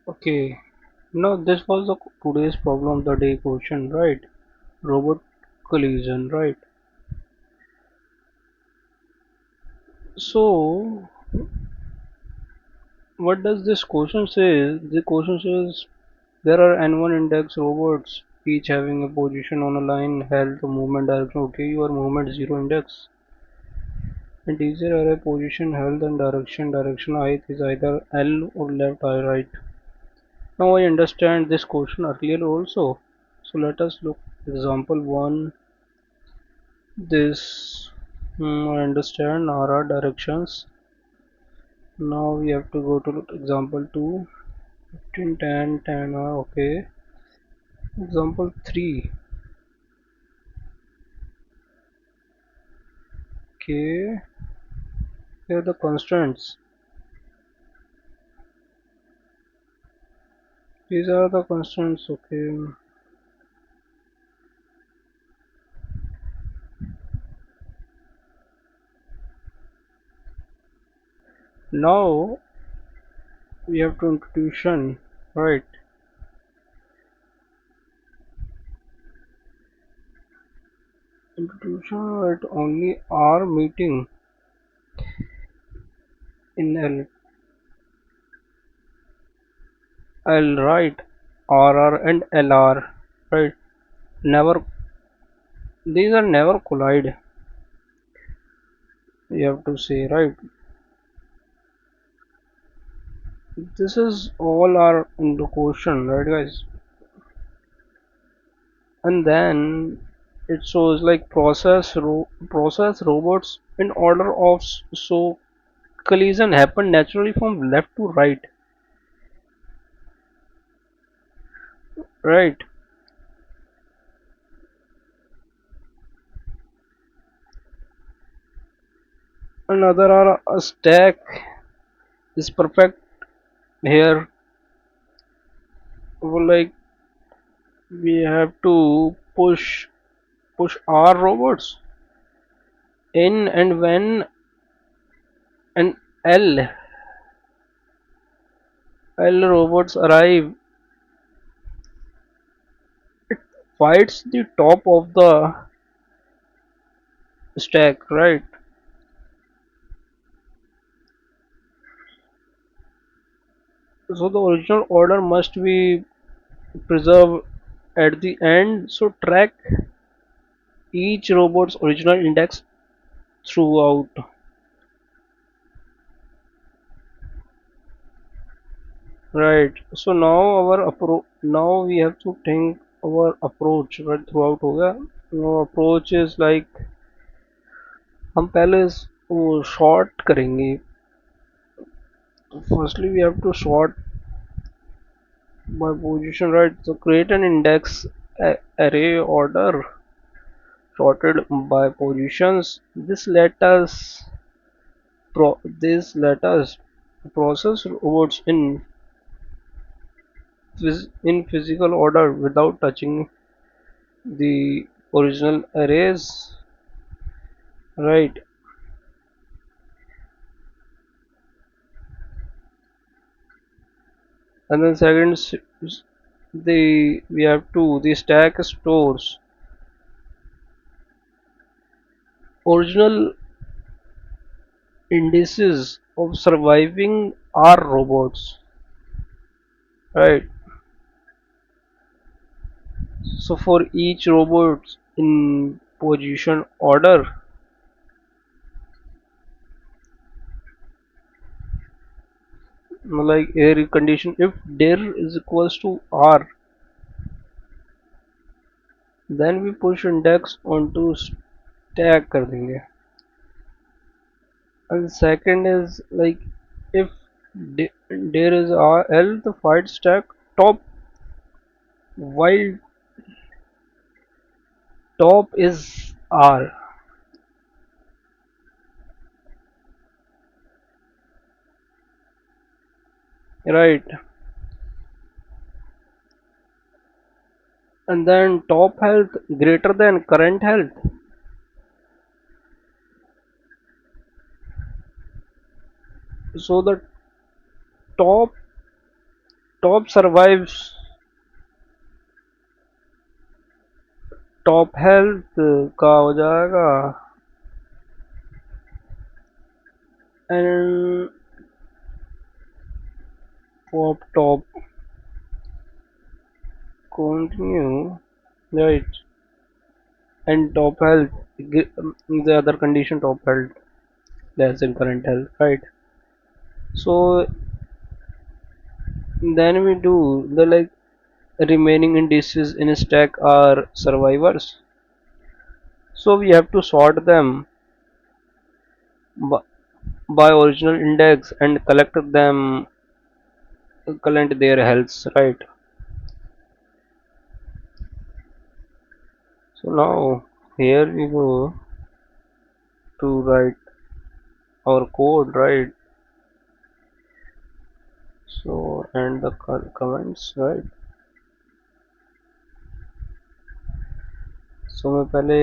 Okay, now this was the today's problem of the day question, right? Robot collision, right? So, what does this question say? The question says there are N1 index robots, each having a position on a line, health, movement direction. Okay, your movement zero index. And these are a position, health, and direction. Direction height is either L or left or right. Now I understand this question earlier also. So let us look example one. This I understand are directions. Now we have to go to example 2. 15, 10, 10 okay. Example 3. Okay. Here are the constants. These are the constants. Okay. Now we have to introduction. Right. Introduction right only R meeting in L right. RR and LR. Right. Never, these are never collide. You have to say, right? This is all are in the question, right, guys? And then it shows like process robots in order of so collision happen naturally from left to right, right? Another are a stack is perfect here. Like we have to push our robots in, and when an L robots arrive, it fights the top of the stack, right? So the original order must be preserved at the end. So track each robot's original index throughout. Right. So now now we have to think our approach right throughout हो गया. Now approach is like हम पहले वो short करेंगे. Firstly we have to sort by position, right? So create an index array order sorted by positions. This let us process robots in physical order without touching the original arrays, right? And then second, the we have to the stack stores original indices of surviving R robots, right? So for each robot in position order, like air condition, if dir is equals to R, then we push index onto stack कर देंगे. And second is like if there is L, the fight stack top, while top is R, right? And then top health greater than current health. So the top top survives, top health का हो जाएगा, and top continue, right, and top health, the other condition top health less than current health, right. So then we do the like remaining indices in a stack are survivors, so we have to sort them by, by original index and collect their healths, right. So now here we go to write our code, right. So and the comments, right. सो मैं पहले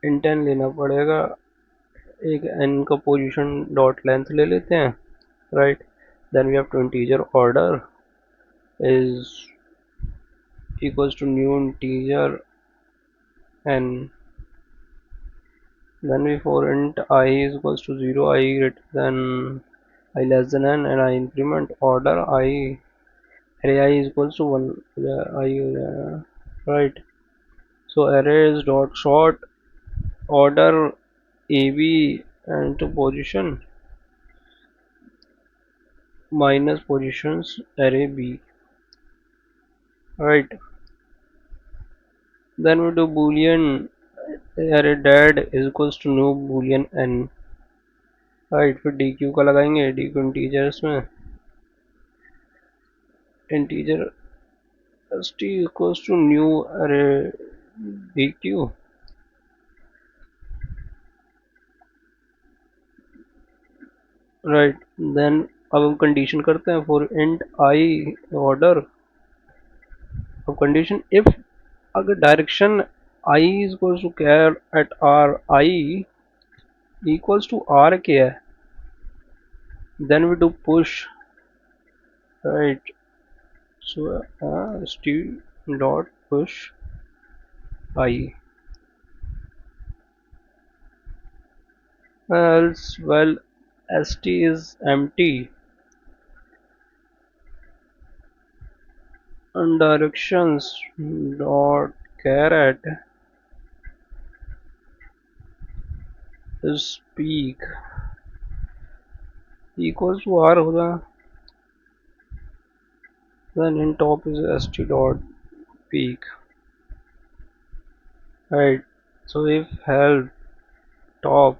इंटेन लेना पड़ेगा, एक n का position dot length ले लेते हैं, right. Then we have to integer order is equals to new integer n. Then we for int I is equals to 0, I greater than I less than n, and I increment order I, array I is equals to 1, right. So array is dot sort order ab and to position minus positions array b, right. Then we do boolean array dad is equals to new boolean n, right. फिर D Q का लगाएंगे, D Q integers में integer S T equals to new array D Q, right. Then अब हम condition करते हैं for int I order. अब condition if अगर direction I is equals to char at R I equals to R के है, then we do push, right. So st dot push I, else well st is empty and directions dot caret is peak equals to r होगा, then in top is st dot peak, right. So if health top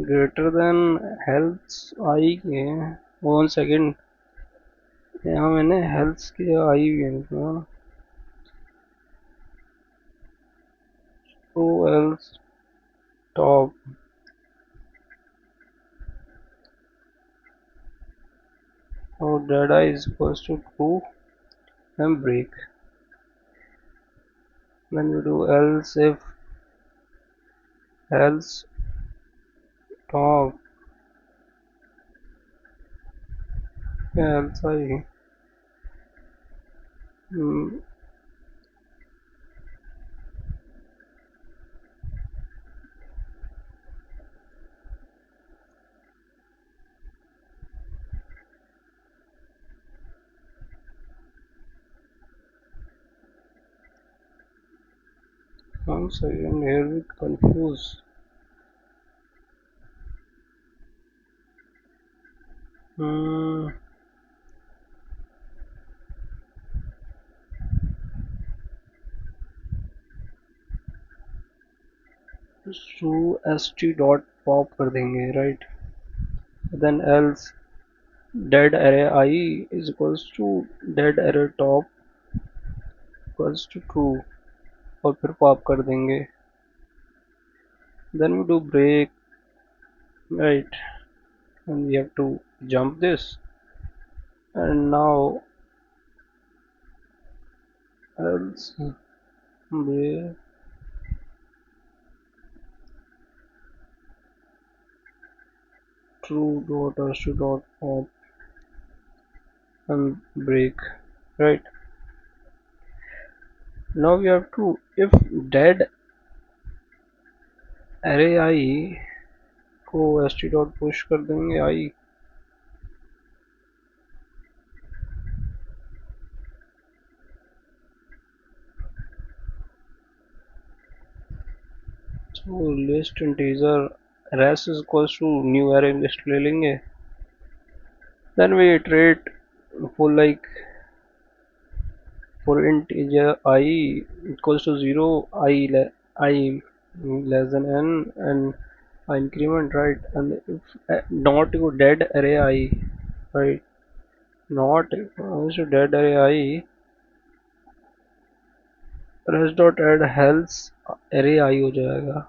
greater than health I के, one second, यहाँ मैंने health के आई भी, तो else top or data is equals to true and break. Then we do else if else top else I, one second, here we confuse. So st dot pop कर देंगे, right. Then else dead array I is equals to dead array top equals to true, और फिर pop कर देंगे. Then we do break, right, and we have to jump this, and now else break true dot or to dot pop and break, right? Now we have to, if dead array I को st dot push कर देंगे I, तो list integer res is equals to new array list ले लेंगे, then we iterate for like for integer I equals to 0, I less than n, and I increment, right? And if not to dead array I, right? Not to dead array I, rest dot add health array I हो जाएगा,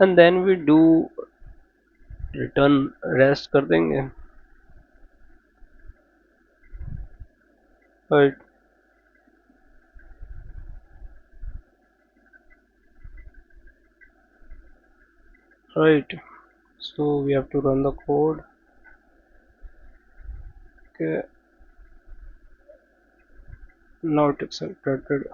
and then we do return rest कर देंगे, right? Right. So we have to run the code. Okay. Not accepted.